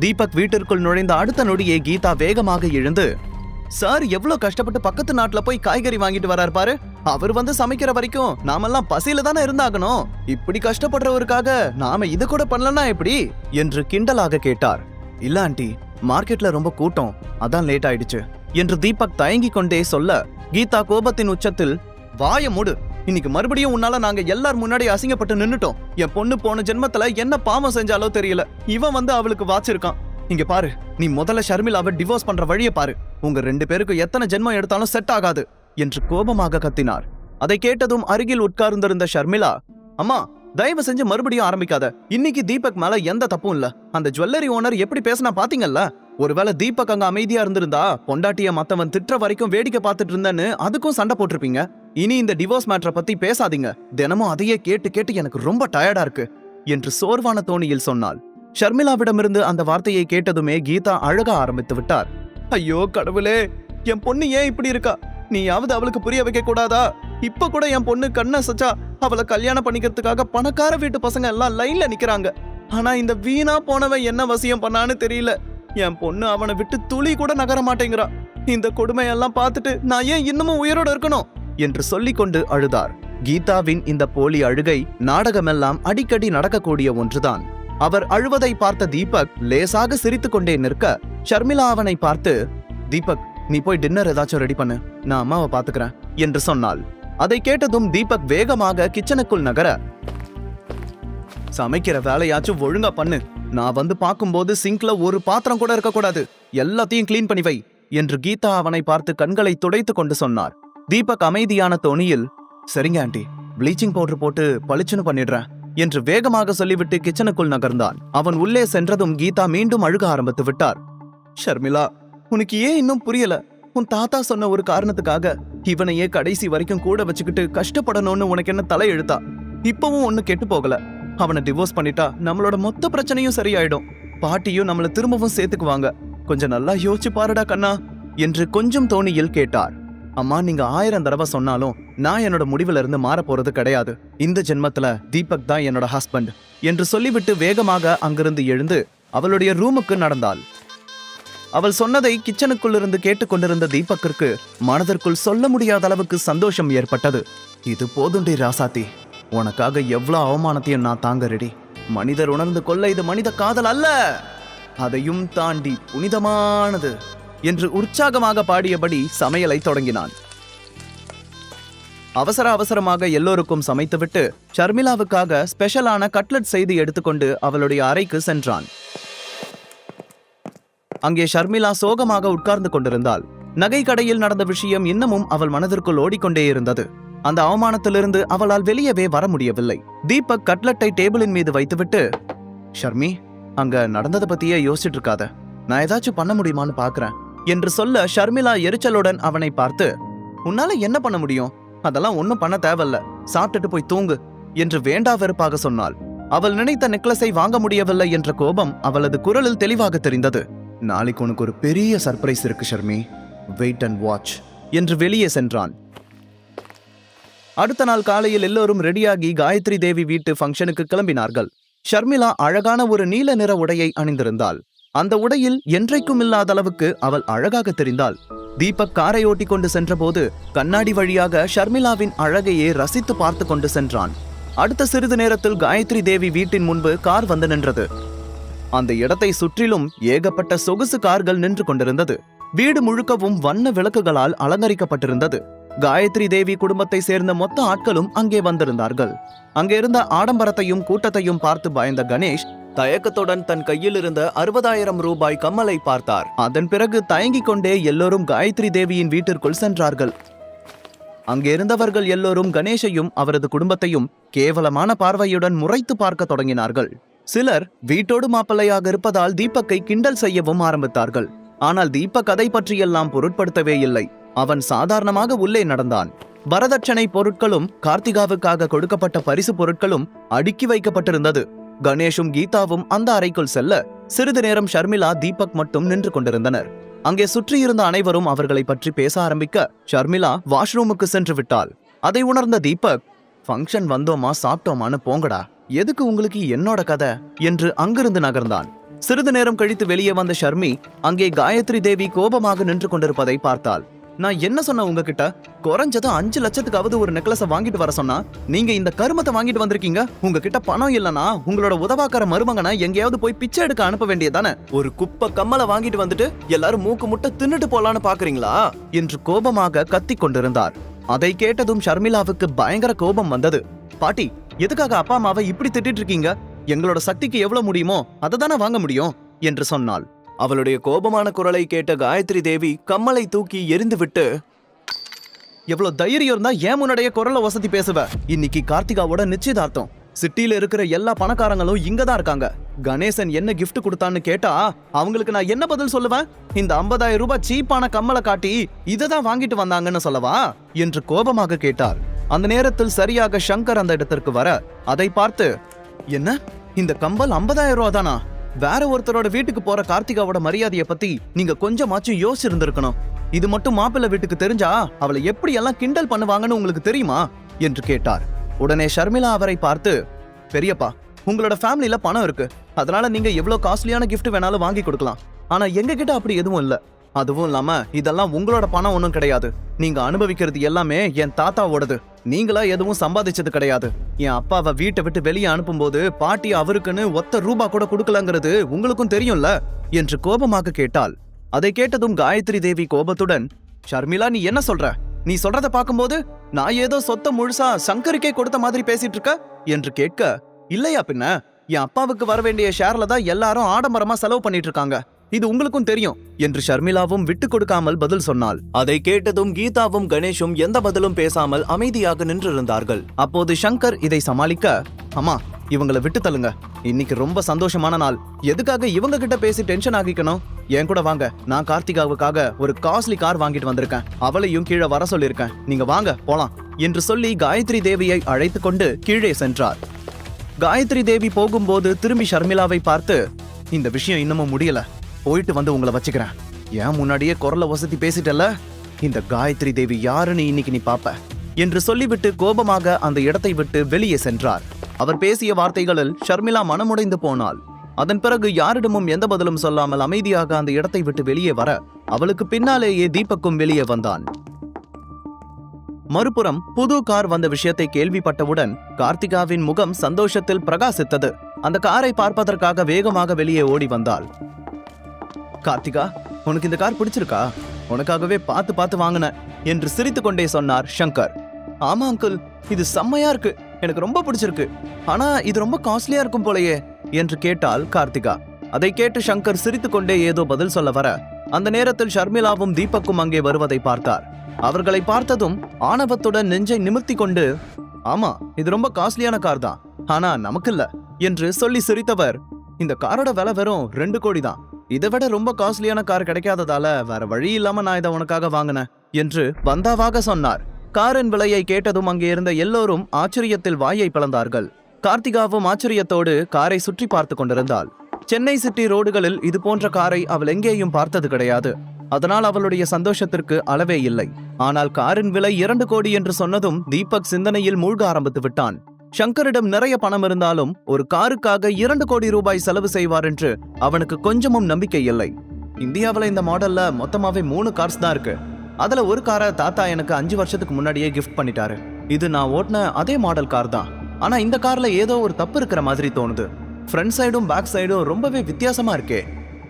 தீபக் வீட்டிற்குள் நுழைந்த அடுத்த நொடியே கீதா வேகமாக எழுந்து, சார் எவ்வளவு கஷ்டப்பட்டு பக்கத்து நாட்டுல போய் காய்கறி வாங்கிட்டு வராரு பாரு. அவர் வந்து சமைக்கிற வரைக்கும் நாமெல்லாம் பசியில தானே இருந்தாகணும். இப்படி கஷ்டப்படுறவருக்காக நாம இது கூட பண்ணலன்னா எப்படி என்று கிண்டலாக கேட்டார். இல்ல ஆண்டி, மார்க்கெட்ல ரொம்ப கூட்டம், அதான் லேட் ஆயிடுச்சு என்று தீபக் தயங்கி கொண்டே சொல்ல, கீதா கோபத்தின் உச்சத்தில், வாய மூடு, இன்னைக்கு மறுபடியும் உன்னால நாங்க எல்லார் முன்னாடி அசிங்கப்பட்டு நின்னுட்டோம். என் பொண்ணு போன ஜென்மத்துல என்ன பாவம் செஞ்சாலோ தெரியல, இவன் வந்து அவளுக்கு வாச்சிருக்கான். இங்க பாரு, நீ முதல்ல ஷர்மிளாவை டிவோர்ஸ் பண்ற வழியை பாரு. உங்க 2 பேருக்கு எத்தனை ஜென்மம் எடுத்தாலும் செட் ஆகாது என்று கோபமாக கத்தினார். அதை கேட்டதும் அருகில் உட்கார்ந்திருந்த ஷர்மிளா, அம்மா தயவு செஞ்சு மறுபடியும் ஆரம்பிக்காத. இன்னைக்கு தீபக் மேல எந்த தப்பும் இல்ல. அந்த ஜுவல்லரி ஓனர் எப்படி பேசினா பாத்தீங்கல்ல? ஒருவேளை தீபக் அங்க அமைதியா இருந்திருந்தா பொண்டாட்டிய மத்தவன் திட்டுற வரைக்கும் வேடிக்கை பார்த்துட்டு இருந்தேன்னு அதுக்கும் சண்டை போட்டிருப்பீங்க. இனி இந்த டிவோர்ஸ் மேட்டரை பத்தி பேசாதீங்க. தினமும் அதையே கேட்டு கேட்டு எனக்கு ரொம்ப டயர்டா இருக்கு என்று சோர்வான தோணியில் சொன்னாள். ஷர்மிளாவிடமிருந்து அந்த வார்த்தையை கேட்டதுமே கீதா அழக ஆரம்பித்து விட்டார். ஐயோ கடவுளே, என் பொண்ணு ஏன் இப்படி இருக்கா? நீயாவது அவளுக்கு புரிய வைக்க கூடாதா? இப்ப கூட என் பொண்ணு கண்ண சச்சா அவளை கல்யாணம் பண்ணிக்கிறதுக்காக பணக்கார வீட்டு பசங்க எல்லாம் லைன்ல நிக்கிறாங்க. ஆனா இந்த வீணா போனவன் என்ன வசியம் பண்ணான்னு தெரியல. என் பொண்ணு அவனை விட்டு துளி கூட நகர மாட்டேங்கிறா. இந்த கொடுமையெல்லாம் பார்த்துட்டு நான் ஏன் இன்னமும் உயிரோட இருக்கணும் என்று சொல்லிக்கொண்டு அழுதார். கீதாவின் இந்த போலி அழுகை நாடகமெல்லாம் அடிக்கடி நடக்கக்கூடிய ஒன்றுதான். அவர் அழுவதை பார்த்த தீபக் லேசாக சிரித்துக் கொண்டே நிற்க, ஷர்மிளா அவனை பார்த்து, தீபக் நீ போய் டின்னர் ஏதாச்சும் ரெடி பண்ணு, நான் அம்மாவை பாத்துக்கிறேன் என்று சொன்னாள். அதை கேட்டதும் தீபக் வேகமாக கிச்சனுக்குள் நகர, சமைக்கிற வேலையாச்சும் ஒழுங்கா பண்ணு, நான் வந்து பார்க்கும்போது சிங்க்ல ஒரு பாத்திரம் கூட இருக்கக்கூடாது, எல்லாத்தையும் கிளீன் பண்ணி வை என்று கீதா அவனை பார்த்து கண்களை துடைத்து கொண்டு சொன்னார். தீபக் அமைதியான தோணியில், சரிங்க ஆண்டி, ப்ளீச்சிங் பவுடர் போட்டு பளிச்சுன்னு பண்ணிடுறேன் என்று வேகமாக சொல்லிவிட்டு கிச்சனுக்குள் நகர்ந்தான். அவன் உள்ளே சென்றதும் கீதா மீண்டும் அழுக ஆரம்பித்து விட்டார். ஷர்மிளா, உனக்கு ஏன் இன்னும் புரியல? உன் தாத்தா சொன்ன ஒரு காரணத்துக்காக இவனையே கடைசி வரைக்கும் கூட வச்சுக்கிட்டு கஷ்டப்படணும்னு உனக்கு என்ன தலை எழுத்தா? இப்பவும் ஒண்ணு கெட்டு போகல. அவனை டிவோர்ஸ் பண்ணிட்டா நம்மளோட மொத்த பிரச்சனையும் சரியாயிடும். பாட்டியும் நம்மள திரும்பவும் சேர்த்துக்குவாங்க. கொஞ்சம் நல்லா யோசிச்சு பாருடா கண்ணா என்று கொஞ்சம் தோணியில் கேட்டார். அம்மா, நீங்க 1000 தடவை சொன்னாலும் நான் என்னோட முடிவுல இருந்து மாற போறது கிடையாது. இந்த ஜென்மத்துல தீபக் தான் என்னோட ஹஸ்பண்ட் என்று சொல்லிவிட்டு வேகமாக அங்கிருந்து எழுந்து அவளுடைய ரூமுக்கு நடந்தாள். அவள் சொன்னதை கிச்சனுக்குள் இருந்து கேட்டுக்கொண்டிருந்த தீபக்கிற்கு மனதிற்குள் சொல்ல முடியாத அளவுக்கு சந்தோஷம் ஏற்பட்டது. இது போதுண்டி ராசாத்தி, உனக்காக எவ்வளவு அவமானத்தையும் நான் தாங்க ரெடி. மனிதர் உணர்ந்து கொள்ள இது மனித காதல் அல்ல, அதையும் தாண்டி புனிதமானது என்று உற்சாகமாக பாடியபடி சமையலை தொடங்கினான். அவசர அவசரமாக எல்லோருக்கும் சமைத்துவிட்டு ஷர்மிளாவுக்காக ஸ்பெஷலான கட்லெட் செய்து எடுத்துக்கொண்டு அவளுடைய அறைக்கு சென்றான். அங்கே ஷர்மிளா சோகமாக உட்கார்ந்து கொண்டிருந்தாள். நகை கடையில் நடந்த விஷயம் இன்னமும் அவள் மனதிற்குள் ஓடிக்கொண்டே இருந்தது. அந்த அவமானத்திலிருந்து அவளால் வெளியவே வர முடியவில்லை. தீபக் கட்லெட்டை டேபிளின் மீது வைத்துவிட்டு, ஷர்மி, அங்க நடந்ததை பத்தியே யோசிச்சுட்டு இருக்காத, நான் ஏதாச்சும் பண்ண முடியுமான்னு பாக்குறேன் என்று சொல்ல, ஷர்மிளா எரிச்சலுடன் அவனை பார்த்து, உன்னால என்ன பண்ண முடியும்? அதெல்லாம் ஒன்னும் பண்ண தேவையில்ல, சாப்பிட்டுட்டு போய் தூங்கு என்று வேண்டா வெறுப்பாக சொன்னாள். அவள் நினைத்த நெக்லஸை வாங்க முடியவில்லை என்ற கோபம் அவளது குரலில் தெளிவாக தெரிந்தது. நாளைக்கு உனக்கு ஒரு பெரிய சர்ப்ரைஸ் இருக்கு ஷர்மி, வெயிட் அண்ட் வாட்ச் என்று வெளியே சென்றான். அடுத்த நாள் காலையில் எல்லோரும் ரெடியாகி காயத்ரி தேவி வீட்டு ஃபங்க்ஷனுக்கு கிளம்பினார்கள். ஷர்மிளா அழகான ஒரு நீல நிற உடையை அணிந்திருந்தாள். அந்த உடையில் என்றைக்கும் இல்லாத அளவுக்கு அவள் அழகாக தெரிந்தாள். தீபக் காரை ஓட்டி கொண்டு சென்றபோது கண்ணாடி வழியாக ஷர்மிளாவின் அழகையே ரசித்து பார்த்து கொண்டு சென்றான். அடுத்த சிறிது நேரத்தில் காயத்ரி தேவி வீட்டின் முன்பு கார் வந்து நின்றது. அந்த இடத்தை சுற்றிலும் ஏகப்பட்ட சொகுசு கார்கள் நின்று கொண்டிருந்தது. வீடு முழுக்கவும் வண்ண விளக்குகளால் அலங்கரிக்கப்பட்டிருந்தது. காயத்ரி தேவி குடும்பத்தை சேர்ந்த மொத்த ஆட்களும் அங்கே வந்திருந்தார்கள். அங்கே இருந்த ஆடம்பரத்தையும் கூட்டத்தையும் பார்த்து பயந்த கணேஷ் தயக்கத்துடன் தன் கையில் இருந்த 60,000 ரூபாய் கம்மலை பார்த்தார். அதன் பிறகு தயங்கிக் கொண்டே எல்லோரும் காயத்ரி தேவியின் வீட்டிற்குள் சென்றார்கள். அங்கே இருந்தவர்கள் எல்லோரும் கணேஷையும் அவரது குடும்பத்தையும் கேவலமான பார்வையுடன் முறைத்து பார்க்க தொடங்கினார்கள். சிலர் வீட்டோடு மாப்பிள்ளையாக இருப்பதால் தீபக்கை கிண்டல் செய்யவும் ஆரம்பித்தார்கள். ஆனால் தீபக் அதை பற்றியெல்லாம் பொருட்படுத்தவே இல்லை. அவன் சாதாரணமாக உள்ளே நடந்தான். வரதட்சணை பொருட்களும் கார்த்திகாவுக்காக கொடுக்கப்பட்ட பரிசு பொருட்களும் அடுக்கி வைக்கப்பட்டிருந்தது. கணேஷும் கீதாவும் அந்த அறைக்குள் செல்ல சிறிது நேரம் ஷர்மிளா தீபக் மட்டும் நின்று கொண்டிருந்தனர். அங்கே சுற்றியிருந்த அனைவரும் அவர்களை பற்றி பேச ஆரம்பிக்க ஷர்மிளா வாஷ்ரூமுக்கு சென்று விட்டாள். அதை உணர்ந்த தீபக், ஃபங்க்ஷன் வந்தோமா சாப்பிட்டோமான்னு போங்கடா, எதுக்கு உங்களுக்கு என்னோட கதை என்று அங்கிருந்து நகர்ந்தான். சிறிது நேரம் கழித்து வெளியே வந்த ஷர்மி அங்கே காயத்ரி தேவி கோபமாக நின்று கொண்டிருப்பதை பார்த்தாள். நான் என்ன சொன்ன உங்ககிட்ட? குறைஞ்சது 5 லட்சத்துக்காவது ஒரு நெக்லஸ வாங்கிட்டு வர சொன்னா நீங்க இந்த கருமத்தை வாங்கிட்டு வந்திருக்கீங்க. உங்ககிட்ட பணம் இல்லனா உங்களோட உதவாக்கார மருமகனை எங்கேயாவது போய் பிச்சை எடுக்க அனுப்ப வேண்டியதானே? ஒரு குப்பை கம்மலை வாங்கிட்டு வந்துட்டு எல்லாரும் மூக்கு முட்டை தின்னுட்டு போலான்னு பாக்குறீங்களா என்று கோபமாக கத்திக் கொண்டிருந்தார். அதை கேட்டதும் ஷர்மிளாவுக்கு பயங்கர கோபம் வந்தது. பாட்டி, எதுக்காக அப்பா அம்மாவை இப்படி திட்டிட்டு இருக்கீங்க? எங்களோட சக்திக்கு எவ்வளவு முடியுமோ அதை தானே வாங்க முடியும் என்று சொன்னாள். அவளுடைய கோபமான குரலை கேட்ட காயத்ரி தேவி கம்மலை தூக்கி எரிந்துவிட்டு, எவ்வளவு தைரியம் இருந்தா ஏன் முன்னாடியே குரலை வசதி பேசுவ? இன்னைக்கு கார்த்திகாவோட நிச்சயதார்த்தம். சிட்டில இருக்கிற எல்லா பணக்காரங்களும் இங்கதான் இருக்காங்க. கணேசன் என்ன கிஃப்ட் கொடுத்தான்னு கேட்டா அவங்களுக்கு நான் என்ன பதில் சொல்லுவேன்? இந்த 50,000 ரூபாய் சீப்பான கம்மலை காட்டி இததான் வாங்கிட்டு வந்தாங்கன்னு சொல்லவா என்று கோபமாக கேட்டார். அந்த நேரத்தில் சரியாக சங்கர் அந்த இடத்திற்கு வர அதை பார்த்து, என்ன இந்த கம்பல் 50,000 ரூபா தானா? வேற ஒருத்தரோட வீட்டுக்கு போற கார்த்திகாவோட மரியாதையை பத்தி நீங்க கொஞ்சமாச்சும் யோசிச்சிருந்திருக்கணும். இது மட்டும் மாப்பிள்ளை வீட்டுக்கு தெரிஞ்சா அவளை எப்படி எல்லாம் கிண்டல் பண்ணுவாங்கன்னு உங்களுக்கு தெரியுமா என்று கேட்டார். உடனே ஷர்மிளா அவரை பார்த்து, பெரியப்பா, உங்களோட ஃபேமிலில பணம் இருக்கு, அதனால நீங்க எவ்வளவு காஸ்ட்லியான கிஃப்ட் வேணாலும் வாங்கி கொடுக்கலாம். ஆனா எங்க கிட்ட அப்படி எதுவும் இல்ல. அதுவும் இல்லாம இதெல்லாம் உங்களோட பணம் ஒன்றும் கிடையாது. நீங்க அனுபவிக்கிறது எல்லாமே என் தாத்தாவோடது. நீங்களா எதுவும் சம்பாதிச்சது கிடையாது. என் அப்பாவை வீட்டை விட்டு வெளியே அனுப்பும்போது பாட்டி அவருக்குன்னு ஒத்த ரூபா கூட கொடுக்கலங்கிறது உங்களுக்கும் தெரியும்ல என்று கோபமாக கேட்டாள். அதை கேட்டதும் காயத்ரி தேவி கோபத்துடன், ஷர்மிளா, நீ என்ன சொல்ற? நீ சொல்றத பார்க்கும்போது நான் ஏதோ சொத்த முழுசா சங்கருக்கே கொடுத்த மாதிரி பேசிட்டு இருக்க என்று கேட்க, இல்லையா பின்ன, என் அப்பாவுக்கு வர வேண்டிய ஷேர்ல தான் எல்லாரும் ஆடம்பரமா செலவு பண்ணிட்டு இருக்காங்க. இது உங்களுக்கும் தெரியும் என்று ஷர்மிளாவும் விட்டு கொடுக்காமல் பதில் சொன்னாள். அதை கேட்டதும் கீதாவும் கணேஷும் எந்த பதிலும் பேசாமல் அமைதியாக நின்றிருந்தார்கள். அப்போது சங்கர் இதை சமாளிக்க, அம்மா, இவங்களை விட்டு தள்ளுங்க. இன்னைக்கு ரொம்ப சந்தோஷமான நாள். எதுக்காக இவங்க கிட்ட பேசி டென்ஷன் ஆகிக்கணும்? என் கூட வாங்க. நான் கார்த்திகாவுக்காக ஒரு காஸ்ட்லி கார் வாங்கிட்டு வந்திருக்கேன். அவளையும் கீழே வர சொல்லியிருக்கேன். நீங்க வாங்க போலாம் என்று சொல்லி காயத்ரி தேவியை அழைத்து கொண்டு கீழே சென்றார். காயத்ரி தேவி போகும்போது திரும்பி ஷர்மிளாவை பார்த்து, இந்த விஷயம் இன்னமும் முடியல. போயிட்டு வந்து உங்களை வச்சுக்கிறேன். ஏன் முன்னாடியே குரல வசதி பேசிட்டல? இந்த காயத்ரி தேவி யாருன்னு இன்னைக்கு நீ பாப்ப என்று சொல்லிவிட்டு கோபமாக அந்த இடத்தை விட்டு வெளியே சென்றார். அவர் பேசிய வார்த்தைகளில் ஷர்மிளா மனமுடைந்து போனாள். அதன் பிறகு யாரிடமும் எந்த பதிலும் சொல்லாமல் அமைதியாக அந்த இடத்தை விட்டு வெளியே வர அவளுக்கு பின்னாலேயே தீபக்கும் வெளியே வந்தான். மறுபுறம் புது கார் வந்த விஷயத்தை கேள்விப்பட்டவுடன் கார்த்திகாவின் முகம் சந்தோஷத்தில் பிரகாசித்தது. அந்த காரை பார்ப்பதற்காக வேகமாக வெளியே ஓடி வந்தாள். கார்த்திகா, உனக்கு இந்த கார் பிடிச்சிருக்கா? உனக்காகவே பார்த்து பார்த்து வாங்கின என்று சிரித்துக் கொண்டே சொன்னார் சங்கர். ஆமா அங்கிள், இது செம்மையா இருக்கு, எனக்கு ரொம்ப பிடிச்சிருக்கு. ஆனா இது ரொம்ப காஸ்ட்லியா இருக்கும் போலயே என்று கேட்டாள் கார்த்திகா. அதை கேட்டு சங்கர் சிரித்துக் கொண்டே ஏதோ பதில் சொல்ல வர அந்த நேரத்தில் ஷர்மிளாவும் தீபக்கும் அங்கே வருவதை பார்த்தார். அவர்களை பார்த்ததும் ஆணவத்துடன் நெஞ்சை நிமிர்த்தி கொண்டு, ஆமா, இது ரொம்ப காஸ்ட்லியான கார் தான், ஆனா நமக்கு இல்ல என்று சொல்லி சிரித்தவர், இந்த காரோட விலை வெறும் 2 கோடி தான். இதை விட ரொம்ப காஸ்ட்லியான கார் கிடைக்காததால வேற வழி இல்லாம நான் இதை உனக்காக வாங்கினேன் என்று வந்தாவாக சொன்னார். காரின் விலையை கேட்டதும் அங்கே இருந்த எல்லோரும் ஆச்சரியத்தில் வாயை பிளந்தார்கள். கார்த்திகாவும் ஆச்சரியத்தோடு காரை சுற்றி பார்த்து கொண்டிருந்தாள். சென்னை சிட்டி ரோடுகளில் இது போன்ற காரை அவள் எங்கேயும் பார்த்தது கிடையாது. அதனால் அவளுடைய சந்தோஷத்திற்கு அளவே இல்லை. ஆனால் காரின் விலை 2 கோடி என்று சொன்னதும் தீபக் சிந்தனையில் மூழ்க ஆரம்பித்து விட்டான். சங்கரிடம் நிறைய பணம் இருந்தாலும் ஒரு காருக்காக 2 கோடி ரூபாய் செலவு செய்வார் என்று அவனுக்கு கொஞ்சமும் நம்பிக்கை இல்லை. இந்தியாவில் இந்த மாடல்ல மொத்தமாவே 3 கார்ஸ் தான் இருக்கு. அதுல ஒரு காரை தாத்தா எனக்கு 5 வருஷத்துக்கு முன்னாடியே கிஃப்ட் பண்ணிட்டாரு. இது நான் ஓட்டின அதே மாடல் கார் தான். ஆனா இந்த கார்ல ஏதோ ஒரு தப்பு இருக்கிற மாதிரி தோணுது. ஃப்ரண்ட் சைடும் பேக் சைடும் ரொம்பவே வித்தியாசமா இருக்கே.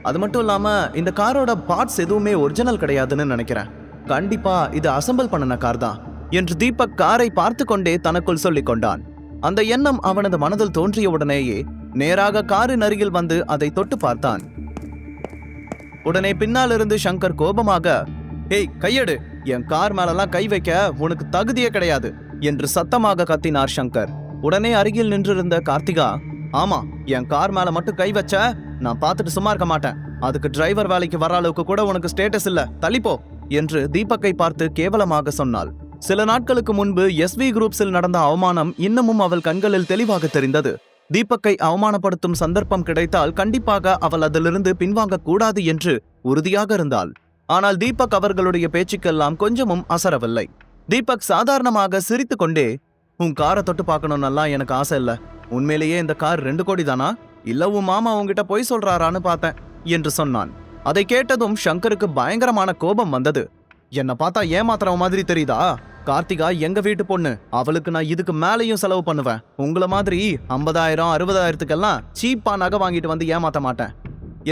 அது மட்டும் இல்லாம இந்த காரோட பார்ட்ஸ் எதுவுமே ஒரிஜினல் கிடையாதுன்னு நினைக்கிறேன். கண்டிப்பா இது அசம்பிள் பண்ணின கார் தான் என்று தீபக் காரை பார்த்து கொண்டே தனக்குள் சொல்லிக் கொண்டான். அந்த எண்ணம் அவனது மனதில் தோன்றிய உடனேயே நேராக காரின் அருகில் வந்து அதை தொட்டு பார்த்தான். உடனே பின்னால் இருந்து சங்கர் கோபமாக, ஏய் கையெடு, என் கார் மேலெல்லாம் கை வைக்க உனக்கு தகுதியே கிடையாது என்று சத்தமாக கத்தினார் சங்கர். உடனே அருகில் நின்றிருந்த கார்த்திகா, ஆமா, என் கார் மேல மட்டும் கை வச்ச நான் பார்த்துட்டு சும்மா இருக்க மாட்டேன். அதுக்கு டிரைவர் வேலைக்கு வர அளவுக்கு கூட உனக்கு ஸ்டேட்டஸ் இல்ல, தள்ளிப்போ என்று தீபக்கை பார்த்து கேவலமாக சொன்னாள். சில நாட்களுக்கு முன்பு SV குரூப்ஸில் நடந்த அவமானம் இன்னமும் அவள் கண்களில் தெளிவாக தெரிந்தது. தீபக்கை அவமானப்படுத்தும் சந்தர்ப்பம் கிடைத்தால் கண்டிப்பாக அவள் அதிலிருந்து பின்வாங்க கூடாது என்று உறுதியாக இருந்தாள். ஆனால் தீபக் அவர்களுடைய பேச்சுக்கெல்லாம் கொஞ்சமும் அசரவில்லை. தீபக் சாதாரணமாக சிரித்து கொண்டே, உன் காரை தொட்டு பார்க்கணும்னெல்லாம் எனக்கு ஆசை இல்ல. உண்மையிலேயே இந்த கார் 2 கோடி தானா இல்ல உன் மாமா உன்கிட்ட பொய் சொல்றாரான்னு பார்த்தேன் என்று சொன்னான். அதை கேட்டதும் சங்கருக்கு பயங்கரமான கோபம் வந்தது. என்ன பார்த்தா ஏமாத்துறவ மாதிரி தெரியுதா? கார்த்திகா எங்க வீட்டு பொண்ணு, அவளுக்கு நான் இதுக்கு மேலையும் செலவு பண்ணுவேன். உங்கள மாதிரி 50,000 60,000த்துக்கெல்லாம் சீப்பா நகை வாங்கிட்டு வந்து ஏமாத்த மாட்டேன்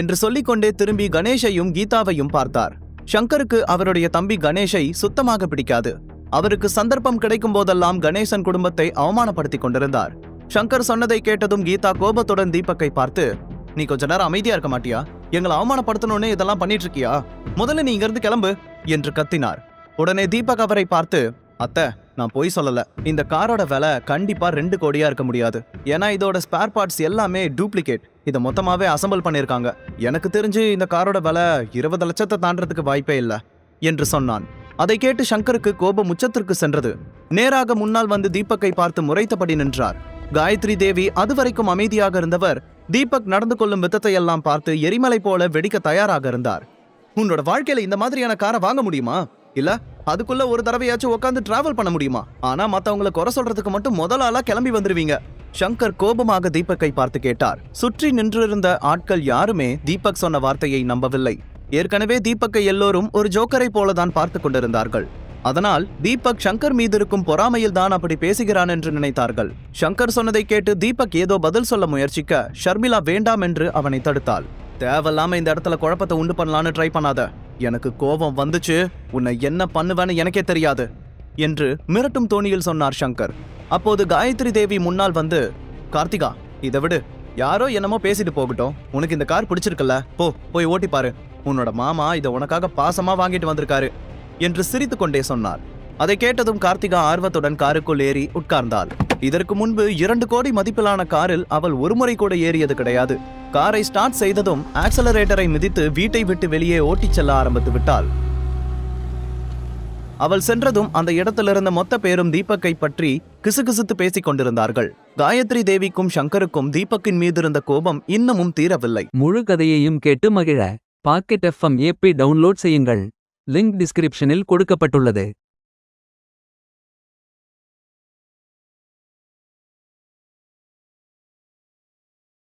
என்று சொல்லிக்கொண்டே திரும்பி கணேஷையும் கீதாவையும் பார்த்தார். சங்கருக்கு அவருடைய தம்பி கணேஷை சுத்தமாக பிடிக்காது. அவருக்கு சந்தர்ப்பம் கிடைக்கும் போதெல்லாம் கணேசன் குடும்பத்தை அவமானப்படுத்தி கொண்டிருந்தார். சங்கர் சொன்னதை கேட்டதும் கீதா கோபத்துடன் தீபக்கை பார்த்து, நீ கொஞ்ச நேரம் அமைதியா இருக்க மாட்டியா? எங்களை அவமானப்படுத்தணும்னு இதெல்லாம் பண்ணிட்டு இருக்கியா? முதல்ல நீ இங்கிருந்து கிளம்பு என்று கத்தினார். உடனே தீபக் அவரை பார்த்து, அத்தை, நான் பொய் சொல்லல. இந்த காரோட விலை கண்டிப்பா 2 கோடியா இருக்க முடியாது. ஏன்னா இதோட ஸ்பேர் பார்ட்ஸ் எல்லாமே டூப்ளிகேட். இதை மொத்தமாவே அசம்பிள் பண்ணிருக்காங்க. எனக்கு தெரிஞ்சு இந்த காரோட விலை 20 லட்சத்தை தாண்டறதுக்கு வாய்ப்பே இல்லை என்று சொன்னான். அதை கேட்டு சங்கருக்கு கோபம் உச்சத்திற்கு சென்றது. நேராக முன்னால் வந்து தீபக்கை பார்த்து முறைத்தபடி நின்றார். காயத்ரி தேவி அதுவரைக்கும் அமைதியாக இருந்தவர் தீபக் நடந்து கொள்ளும் விதத்தை எல்லாம் பார்த்து எரிமலை போல வெடிக்க தயாராக இருந்தார். உன்னோட வாழ்க்கையில இந்த மாதிரியான காரை வாங்க முடியுமா? இல்ல அதுக்குள்ள ஒரு தடவையாச்சும் உட்காந்து டிராவல் பண்ண முடியுமா? ஆனா மத்தவங்களை குறை சொல்றதுக்கு மட்டும் முதல் ஆளா கிளம்பி வந்துருவீங்க. சங்கர் கோபமாக தீபக்கை பார்த்து கேட்டார். சுற்றி நின்றிருந்த ஆட்கள் யாருமே தீபக் சொன்ன வார்த்தையை நம்பவில்லை. ஏற்கனவே தீபக்கை எல்லோரும் ஒரு ஜோக்கரை போலதான் பார்த்து கொண்டிருந்தார்கள். அதனால் தீபக் சங்கர் மீது இருக்கும் பொறாமையில் தான் அப்படி பேசுகிறான் என்று நினைத்தார்கள். சங்கர் சொன்னதை கேட்டு தீபக் ஏதோ பதில் சொல்ல முயற்சிக்க ஷர்மிளா வேண்டாம் என்று அவனை தடுத்தாள். தேவையில்லாம இந்த இடத்துல குழப்பத்தை உண்டு பண்ணலான்னு ட்ரை பண்ணாத. எனக்கு கோபம் வந்துச்சு, உன்னை என்ன பண்ணுவேன்னு எனக்கே தெரியாது என்று மிரட்டும் தோணியில் சொன்னார் சங்கர். அப்போது காயத்ரி தேவி முன்னால் வந்து, கார்த்திகா, இதை விடு. யாரோ என்னமோ பேசிட்டு போகட்டும். உனக்கு இந்த கார் பிடிச்சிருக்குல்ல, போய் ஓட்டி பாரு. உன்னோட மாமா இதை உனக்காக பாசமா வாங்கிட்டு வந்திருக்காரு என்று சிரித்து கொண்டே சொன்னார். அதை கேட்டதும் கார்த்திகா ஆர்வத்துடன் காருக்குள் ஏறி உட்கார்ந்தாள். இதற்கு முன்பு 2 கோடி மதிப்பிலான காரில் அவள் ஒருமுறை கூட ஏறியது கிடையாது. காரை ஸ்டார்ட் செய்ததும் ஆக்சலரேட்டரை மிதித்து வீட்டை விட்டு வெளியே ஓட்டிச் செல்ல ஆரம்பித்து விட்டாள். அவள் சென்றதும் அந்த இடத்திலிருந்த மொத்த பேரும் தீபக்கை பற்றி கிசுகிசுத்து பேசிக் கொண்டிருந்தார்கள். காயத்ரி தேவிக்கும் சங்கருக்கும் தீபக்கின் மீது இருந்த கோபம் இன்னமும் தீரவில்லை. முழு கதையையும் கேட்டு மகிழ பாக்கெட் FM ஆப்பை டவுன்லோட் செய்யுங்கள். லிங்க் டிஸ்கிரிப்ஷனில் கொடுக்கப்பட்டுள்ளது.